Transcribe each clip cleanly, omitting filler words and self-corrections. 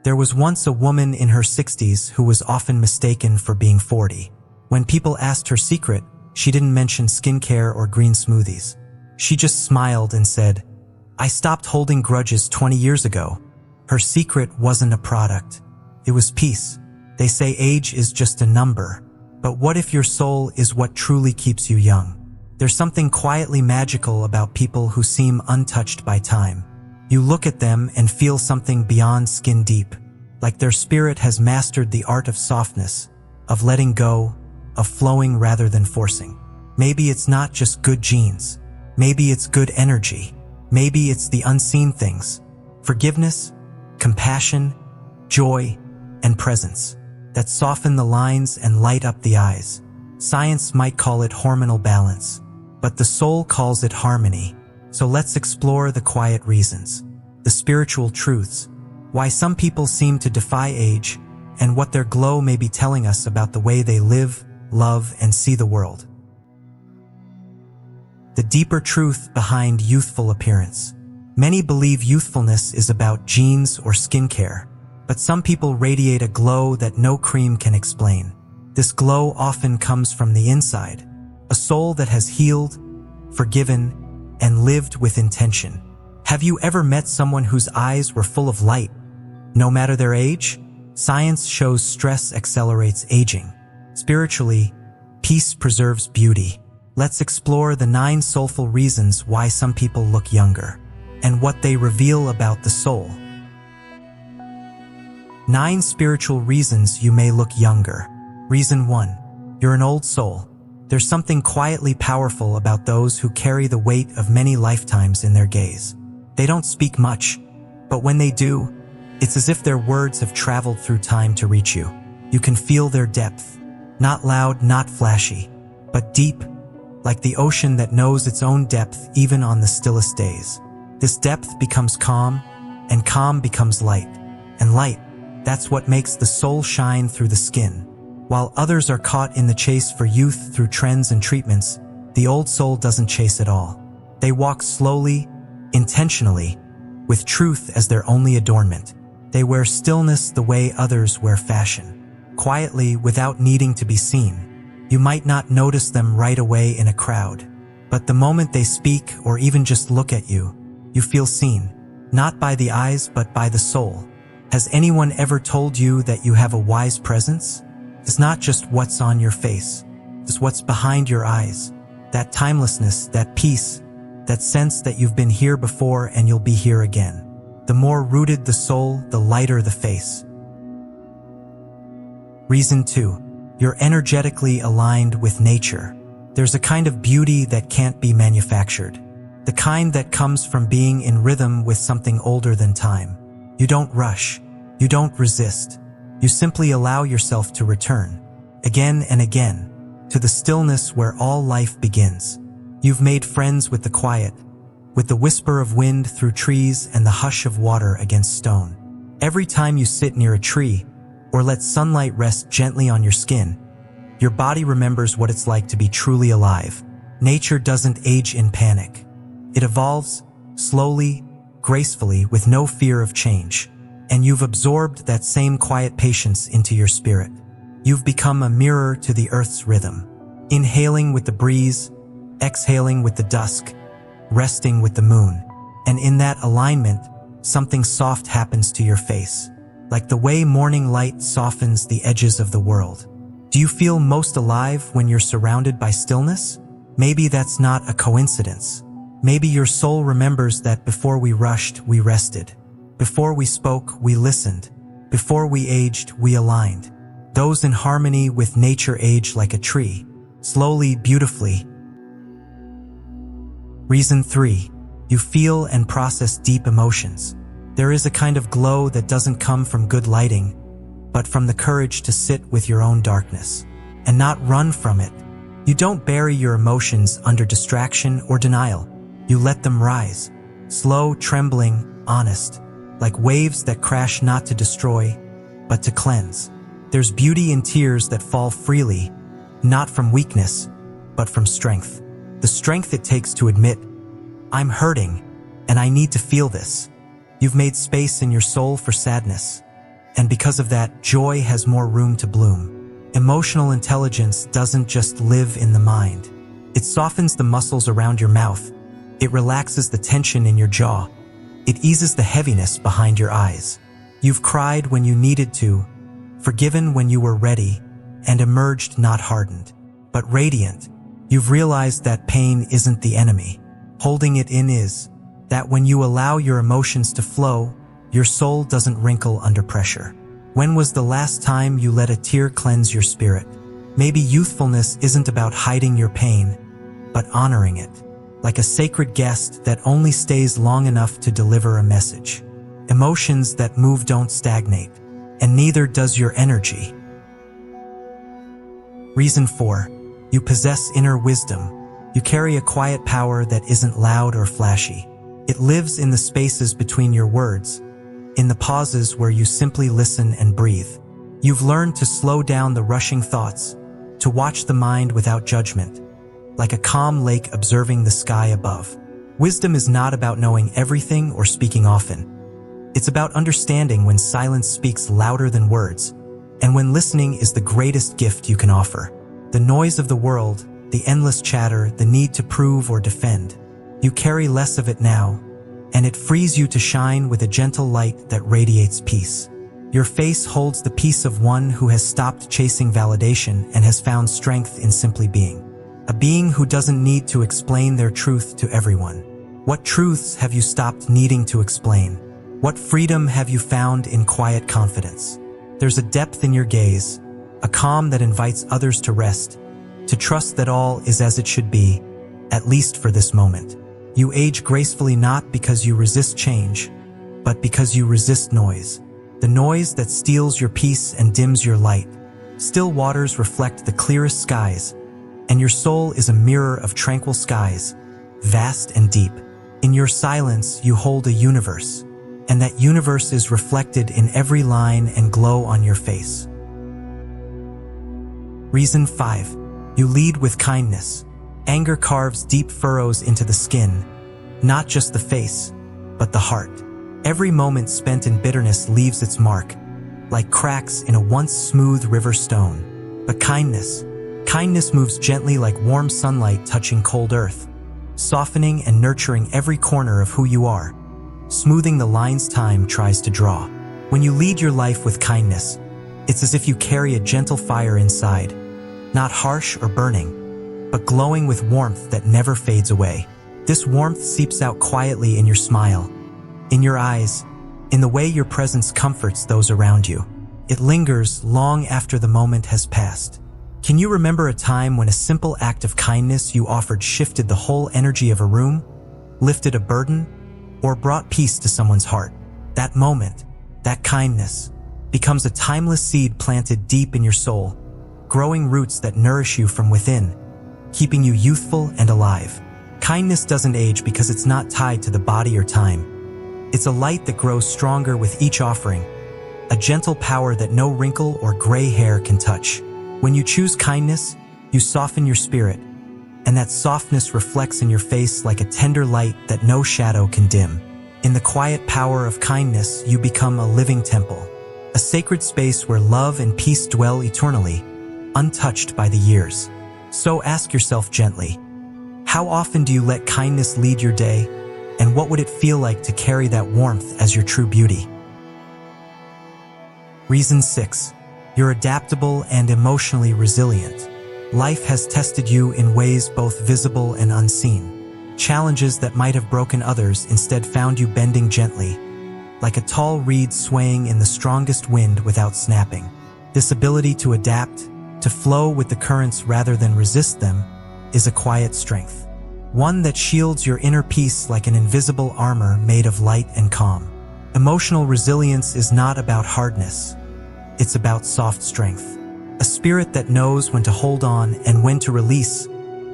There was once a woman in her 60s who was often mistaken for being 40. When people asked her secret, she didn't mention skincare or green smoothies. She just smiled and said, "I stopped holding grudges 20 years ago." Her secret wasn't a product. It was peace. They say age is just a number. But what if your soul is what truly keeps you young? There's something quietly magical about people who seem untouched by time. You look at them and feel something beyond skin deep, like their spirit has mastered the art of softness, of letting go, of flowing rather than forcing. Maybe it's not just good genes. Maybe it's good energy. Maybe it's the unseen things: forgiveness, compassion, joy, and presence that soften the lines and light up the eyes. Science might call it hormonal balance, but the soul calls it harmony. So let's explore the quiet reasons, the spiritual truths, why some people seem to defy age, and what their glow may be telling us about the way they live, love, and see the world. The deeper truth behind youthful appearance. Many believe youthfulness is about genes or skincare, but some people radiate a glow that no cream can explain. This glow often comes from the inside, a soul that has healed, forgiven, and lived with intention. Have you ever met someone whose eyes were full of light, no matter their age? Science shows stress accelerates aging. Spiritually, peace preserves beauty. Let's explore the 9 soulful reasons why some people look younger, and what they reveal about the soul. 9 spiritual reasons you may look younger. Reason 1. You're an old soul. There's something quietly powerful about those who carry the weight of many lifetimes in their gaze. They don't speak much, but when they do, it's as if their words have traveled through time to reach you. You can feel their depth. Not loud, not flashy, but deep, like the ocean that knows its own depth even on the stillest days. This depth becomes calm, and calm becomes light. And light, that's what makes the soul shine through the skin. While others are caught in the chase for youth through trends and treatments, the old soul doesn't chase at all. They walk slowly, intentionally, with truth as their only adornment. They wear stillness the way others wear fashion, quietly without needing to be seen. You might not notice them right away in a crowd, but the moment they speak or even just look at you, you feel seen, not by the eyes but by the soul. Has anyone ever told you that you have a wise presence? It's not just what's on your face, it's what's behind your eyes. That timelessness, that peace, that sense that you've been here before and you'll be here again. The more rooted the soul, the lighter the face. Reason 2. You're energetically aligned with nature. There's a kind of beauty that can't be manufactured. The kind that comes from being in rhythm with something older than time. You don't rush. You don't resist. You simply allow yourself to return, again and again, to the stillness where all life begins. You've made friends with the quiet, with the whisper of wind through trees and the hush of water against stone. Every time you sit near a tree, or let sunlight rest gently on your skin, your body remembers what it's like to be truly alive. Nature doesn't age in panic. It evolves, slowly, gracefully, with no fear of change. And you've absorbed that same quiet patience into your spirit. You've become a mirror to the earth's rhythm, inhaling with the breeze, exhaling with the dusk, resting with the moon. And in that alignment, something soft happens to your face, like the way morning light softens the edges of the world. Do you feel most alive when you're surrounded by stillness? Maybe that's not a coincidence. Maybe your soul remembers that before we rushed, we rested. Before we spoke, we listened. Before we aged, we aligned. Those in harmony with nature age like a tree, slowly, beautifully. Reason 3. You feel and process deep emotions. There is a kind of glow that doesn't come from good lighting, but from the courage to sit with your own darkness and not run from it. You don't bury your emotions under distraction or denial. You let them rise, slow, trembling, honest. Like waves that crash not to destroy, but to cleanse. There's beauty in tears that fall freely, not from weakness, but from strength. The strength it takes to admit, I'm hurting, and I need to feel this. You've made space in your soul for sadness, And because of that, joy has more room to bloom. Emotional intelligence doesn't just live in the mind. It softens the muscles around your mouth. It relaxes the tension in your jaw. It eases the heaviness behind your eyes. You've cried when you needed to, forgiven when you were ready, and emerged not hardened, but radiant. You've realized that pain isn't the enemy. Holding it in is. That when you allow your emotions to flow, your soul doesn't wrinkle under pressure. When was the last time you let a tear cleanse your spirit? Maybe youthfulness isn't about hiding your pain, but honoring it, like a sacred guest that only stays long enough to deliver a message. Emotions that move don't stagnate, and neither does your energy. Reason 4. You possess inner wisdom. You carry a quiet power that isn't loud or flashy. It lives in the spaces between your words, in the pauses where you simply listen and breathe. You've learned to slow down the rushing thoughts, to watch the mind without judgment, like a calm lake observing the sky above. Wisdom is not about knowing everything or speaking often. It's about understanding when silence speaks louder than words, and when listening is the greatest gift you can offer. The noise of the world, the endless chatter, the need to prove or defend. You carry less of it now, and it frees you to shine with a gentle light that radiates peace. Your face holds the peace of one who has stopped chasing validation and has found strength in simply being. A being who doesn't need to explain their truth to everyone. What truths have you stopped needing to explain? What freedom have you found in quiet confidence? There's a depth in your gaze, a calm that invites others to rest, to trust that all is as it should be, at least for this moment. You age gracefully not because you resist change, but because you resist noise. The noise that steals your peace and dims your light. Still waters reflect the clearest skies, and your soul is a mirror of tranquil skies, vast and deep. In your silence, you hold a universe, and that universe is reflected in every line and glow on your face. Reason 5. You lead with kindness. Anger carves deep furrows into the skin, not just the face, but the heart. Every moment spent in bitterness leaves its mark, like cracks in a once smooth river stone. But kindness moves gently like warm sunlight touching cold earth, softening and nurturing every corner of who you are, smoothing the lines time tries to draw. When you lead your life with kindness, it's as if you carry a gentle fire inside, not harsh or burning, but glowing with warmth that never fades away. This warmth seeps out quietly in your smile, in your eyes, in the way your presence comforts those around you. It lingers long after the moment has passed. Can you remember a time when a simple act of kindness you offered shifted the whole energy of a room, lifted a burden, or brought peace to someone's heart? That moment, that kindness, becomes a timeless seed planted deep in your soul, growing roots that nourish you from within, keeping you youthful and alive. Kindness doesn't age because it's not tied to the body or time. It's a light that grows stronger with each offering, a gentle power that no wrinkle or gray hair can touch. When you choose kindness, you soften your spirit, and that softness reflects in your face like a tender light that no shadow can dim. In the quiet power of kindness, you become a living temple, a sacred space where love and peace dwell eternally, untouched by the years. So ask yourself gently, how often do you let kindness lead your day? And what would it feel like to carry that warmth as your true beauty? Reason 6. You're adaptable and emotionally resilient. Life has tested you in ways both visible and unseen. Challenges that might have broken others instead found you bending gently, like a tall reed swaying in the strongest wind without snapping. This ability to adapt, to flow with the currents rather than resist them, is a quiet strength. One that shields your inner peace like an invisible armor made of light and calm. Emotional resilience is not about hardness. It's about soft strength. A spirit that knows when to hold on and when to release,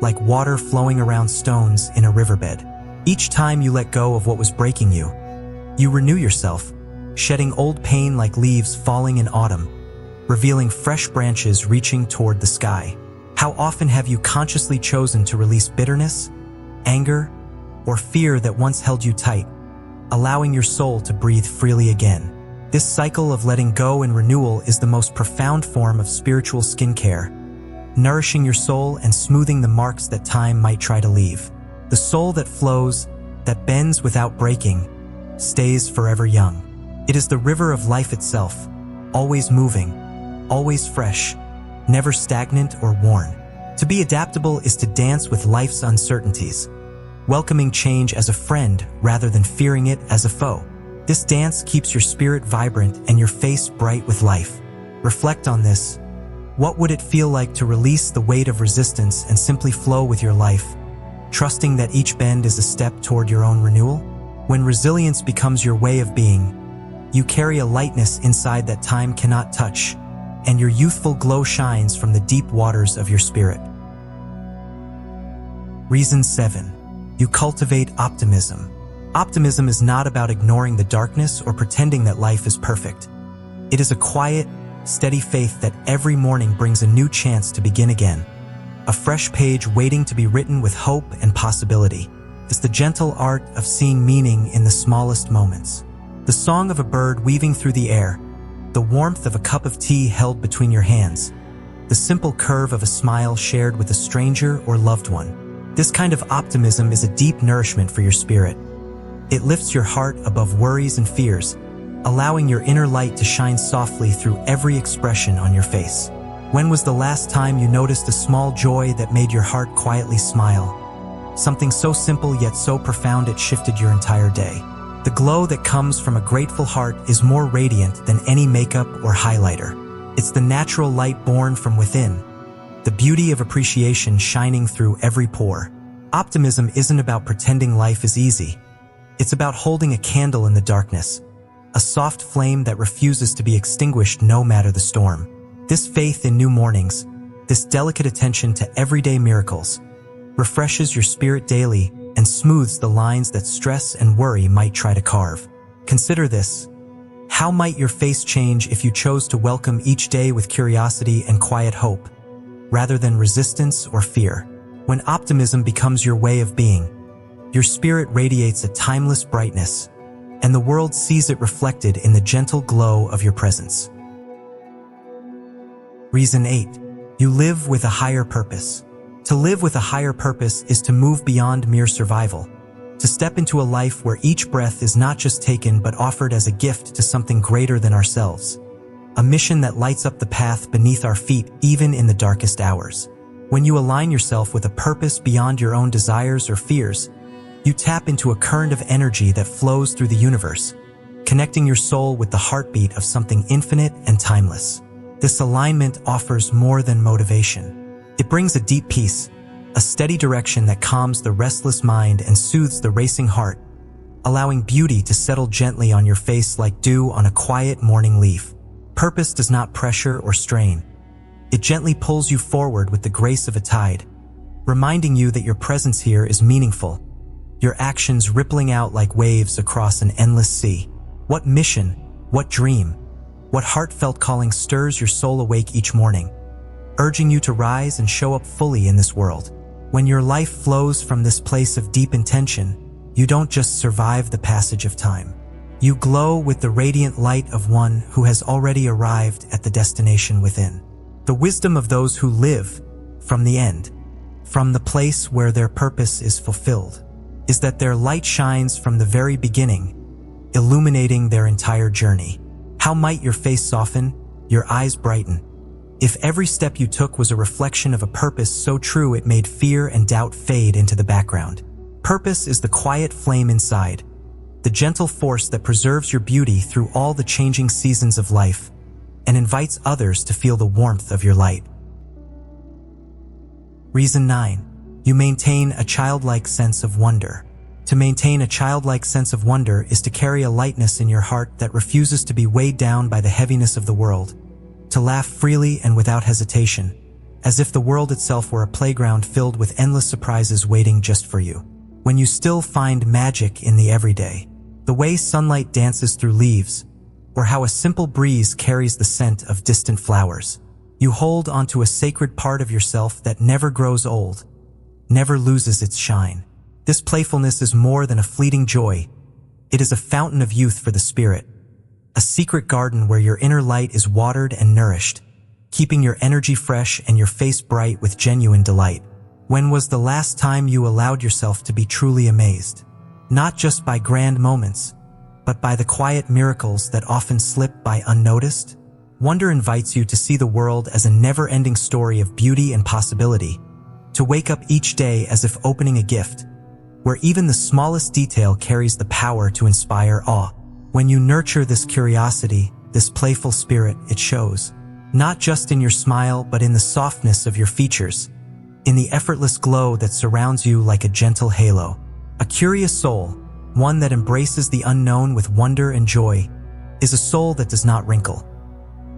like water flowing around stones in a riverbed. Each time you let go of what was breaking you, you renew yourself, shedding old pain like leaves falling in autumn, revealing fresh branches reaching toward the sky. How often have you consciously chosen to release bitterness, anger, or fear that once held you tight, allowing your soul to breathe freely again? This cycle of letting go and renewal is the most profound form of spiritual skincare, nourishing your soul and smoothing the marks that time might try to leave. The soul that flows, that bends without breaking, stays forever young. It is the river of life itself, always moving, always fresh, never stagnant or worn. To be adaptable is to dance with life's uncertainties, welcoming change as a friend rather than fearing it as a foe. This dance keeps your spirit vibrant and your face bright with life. Reflect on this. What would it feel like to release the weight of resistance and simply flow with your life, trusting that each bend is a step toward your own renewal? When resilience becomes your way of being, you carry a lightness inside that time cannot touch, and your youthful glow shines from the deep waters of your spirit. Reason 7. You cultivate optimism. Optimism is not about ignoring the darkness or pretending that life is perfect. It is a quiet, steady faith that every morning brings a new chance to begin again. A fresh page waiting to be written with hope and possibility. It's the gentle art of seeing meaning in the smallest moments. The song of a bird weaving through the air, the warmth of a cup of tea held between your hands, the simple curve of a smile shared with a stranger or loved one. This kind of optimism is a deep nourishment for your spirit. It lifts your heart above worries and fears, allowing your inner light to shine softly through every expression on your face. When was the last time you noticed a small joy that made your heart quietly smile? Something so simple yet so profound it shifted your entire day. The glow that comes from a grateful heart is more radiant than any makeup or highlighter. It's the natural light born from within, the beauty of appreciation shining through every pore. Optimism isn't about pretending life is easy. It's about holding a candle in the darkness, a soft flame that refuses to be extinguished no matter the storm. This faith in new mornings, this delicate attention to everyday miracles, refreshes your spirit daily and smooths the lines that stress and worry might try to carve. Consider this. How might your face change if you chose to welcome each day with curiosity and quiet hope, rather than resistance or fear? When optimism becomes your way of being, your spirit radiates a timeless brightness, and the world sees it reflected in the gentle glow of your presence. Reason 8. You live with a higher purpose. To live with a higher purpose is to move beyond mere survival, to step into a life where each breath is not just taken but offered as a gift to something greater than ourselves, a mission that lights up the path beneath our feet even in the darkest hours. When you align yourself with a purpose beyond your own desires or fears, you tap into a current of energy that flows through the universe, connecting your soul with the heartbeat of something infinite and timeless. This alignment offers more than motivation. It brings a deep peace, a steady direction that calms the restless mind and soothes the racing heart, allowing beauty to settle gently on your face like dew on a quiet morning leaf. Purpose does not pressure or strain. It gently pulls you forward with the grace of a tide, reminding you that your presence here is meaningful, your actions rippling out like waves across an endless sea. What mission, what dream, what heartfelt calling stirs your soul awake each morning, urging you to rise and show up fully in this world? When your life flows from this place of deep intention, you don't just survive the passage of time. You glow with the radiant light of one who has already arrived at the destination within. The wisdom of those who live from the end, from the place where their purpose is fulfilled, is that their light shines from the very beginning, illuminating their entire journey. How might your face soften, your eyes brighten, if every step you took was a reflection of a purpose so true it made fear and doubt fade into the background? Purpose is the quiet flame inside, the gentle force that preserves your beauty through all the changing seasons of life and invites others to feel the warmth of your light. Reason 9. You maintain a childlike sense of wonder. To maintain a childlike sense of wonder is to carry a lightness in your heart that refuses to be weighed down by the heaviness of the world, to laugh freely and without hesitation, as if the world itself were a playground filled with endless surprises waiting just for you. When you still find magic in the everyday, the way sunlight dances through leaves, or how a simple breeze carries the scent of distant flowers, you hold onto a sacred part of yourself that never grows old, never loses its shine. This playfulness is more than a fleeting joy. It is a fountain of youth for the spirit, a secret garden where your inner light is watered and nourished, keeping your energy fresh and your face bright with genuine delight. When was the last time you allowed yourself to be truly amazed? Not just by grand moments, but by the quiet miracles that often slip by unnoticed? Wonder invites you to see the world as a never-ending story of beauty and possibility, to wake up each day as if opening a gift, where even the smallest detail carries the power to inspire awe. When you nurture this curiosity, this playful spirit, it shows, not just in your smile but in the softness of your features, in the effortless glow that surrounds you like a gentle halo. A curious soul, one that embraces the unknown with wonder and joy, is a soul that does not wrinkle.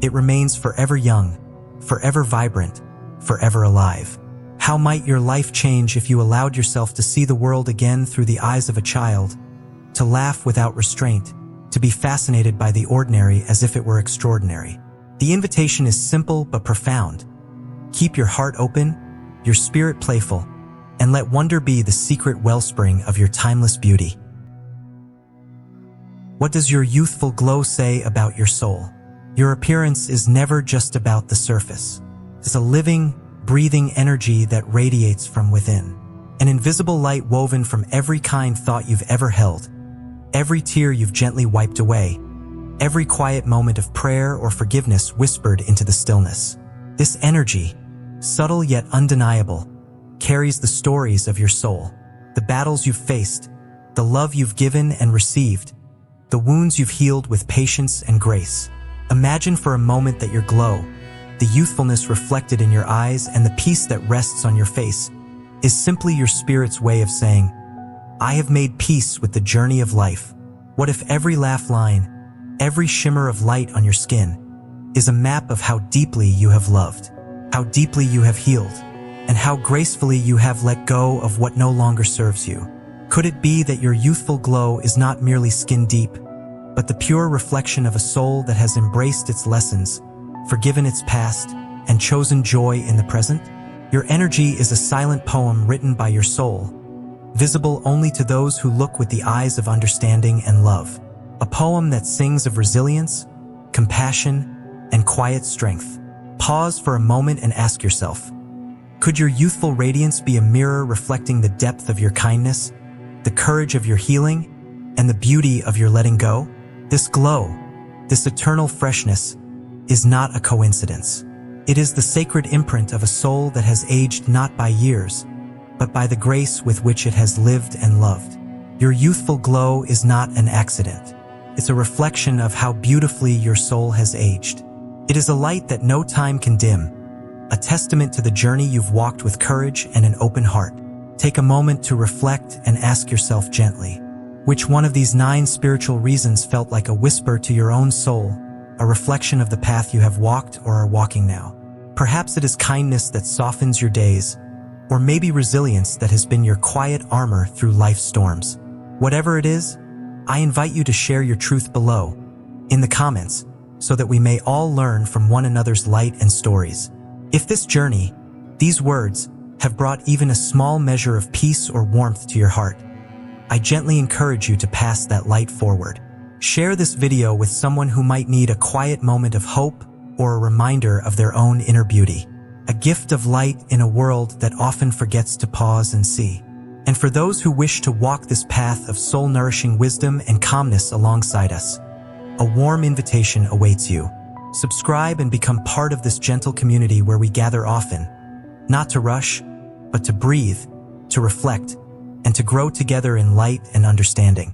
It remains forever young, forever vibrant, forever alive. How might your life change if you allowed yourself to see the world again through the eyes of a child, to laugh without restraint, to be fascinated by the ordinary as if it were extraordinary? The invitation is simple but profound. Keep your heart open, your spirit playful, and let wonder be the secret wellspring of your timeless beauty. What does your youthful glow say about your soul? Your appearance is never just about the surface. It's a living, breathing energy that radiates from within. An invisible light woven from every kind thought you've ever held, every tear you've gently wiped away, every quiet moment of prayer or forgiveness whispered into the stillness. This energy, subtle yet undeniable, carries the stories of your soul, the battles you've faced, the love you've given and received, the wounds you've healed with patience and grace. Imagine for a moment that your glow, the youthfulness reflected in your eyes and the peace that rests on your face, is simply your spirit's way of saying, I have made peace with the journey of life. What if every laugh line, every shimmer of light on your skin, is a map of how deeply you have loved, how deeply you have healed, and how gracefully you have let go of what no longer serves you? Could it be that your youthful glow is not merely skin deep, but the pure reflection of a soul that has embraced its lessons, forgiven its past, and chosen joy in the present? Your energy is a silent poem written by your soul, visible only to those who look with the eyes of understanding and love. A poem that sings of resilience, compassion, and quiet strength. Pause for a moment and ask yourself, could your youthful radiance be a mirror reflecting the depth of your kindness, the courage of your healing, and the beauty of your letting go? This glow, this eternal freshness, is not a coincidence. It is the sacred imprint of a soul that has aged not by years, but by the grace with which it has lived and loved. Your youthful glow is not an accident. It's a reflection of how beautifully your soul has aged. It is a light that no time can dim, a testament to the journey you've walked with courage and an open heart. Take a moment to reflect and ask yourself gently, which one of these 9 spiritual reasons felt like a whisper to your own soul, a reflection of the path you have walked or are walking now? Perhaps it is kindness that softens your days, or maybe resilience that has been your quiet armor through life's storms. Whatever it is, I invite you to share your truth below, in the comments, so that we may all learn from one another's light and stories. If this journey, these words, have brought even a small measure of peace or warmth to your heart, I gently encourage you to pass that light forward. Share this video with someone who might need a quiet moment of hope or a reminder of their own inner beauty. A gift of light in a world that often forgets to pause and see. And for those who wish to walk this path of soul-nourishing wisdom and calmness alongside us, a warm invitation awaits you. Subscribe and become part of this gentle community where we gather often, not to rush, but to breathe, to reflect, and to grow together in light and understanding.